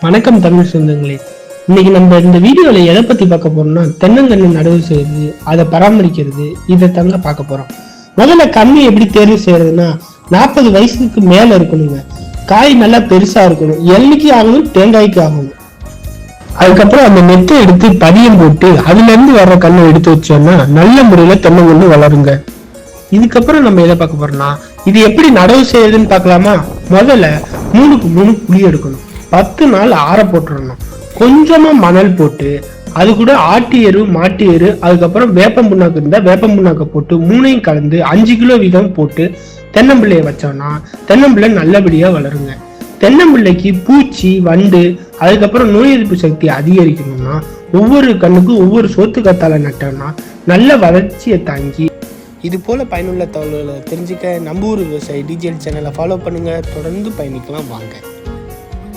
வணக்கம் தமிழ் சொந்தங்களே. இன்னைக்கு நம்ம இந்த வீடியோல எதை பத்தி பார்க்க போறோம்னா தென்னங்கன்று நடவு செய்யறது, அதை பராமரிக்கிறது, இதை தாங்க பார்க்க போறோம். முதல்ல கண்ணு எப்படி தேர்வு செய்யறதுன்னா 40 வயசுக்கு மேல இருக்கணுங்க. காய் நல்லா பெருசா இருக்கணும். எள்ளுக்கு ஆகணும், தேங்காய்க்கு ஆகணும். அதுக்கப்புறம் அந்த நெத்தை எடுத்து பதியம் போட்டு அதுல இருந்து வர்ற கண்ணை எடுத்து வச்சோம்னா நல்ல முறையில தென்னங்கன்று வளருங்க. இதுக்கப்புறம் நம்ம எதை பார்க்க போறோம்னா இது எப்படி நடவு செய்யறதுன்னு பார்க்கலாமா. முதல்ல 3க்கு 3 குழி எடுக்கணும். 10 நாள் ஆற போட்டுடணும். கொஞ்சமா மணல் போட்டு அது கூட ஆட்டு எரு, மாட்டு எரு, அதுக்கப்புறம் வேப்பம் புண்ணாக்கு இருந்தா வேப்பம் புண்ணாக்க போட்டு 3ஐயும் கலந்து 5 கிலோ வீதம் போட்டு தென்னம்பிள்ளைய வச்சோம்னா தென்னம்பிள்ளை நல்லபடியா வளருங்க. தென்னம்பிள்ளைக்கு பூச்சி, வண்டு, அதுக்கப்புறம் நோய் எதிர்ப்பு சக்தி அதிகரிக்கணும்னா ஒவ்வொரு கண்ணுக்கும் ஒவ்வொரு சோத்து கத்தால நட்டோம்னா நல்ல வளர்ச்சியை தாங்கி. இது போல பயனுள்ள தகவல்களை தெரிஞ்சுக்க நம்ம ஊர் விவசாயி டிஜிஎல் சேனலை ஃபாலோ பண்ணுங்க. தொடர்ந்து பயணிக்கலாம் வாங்க.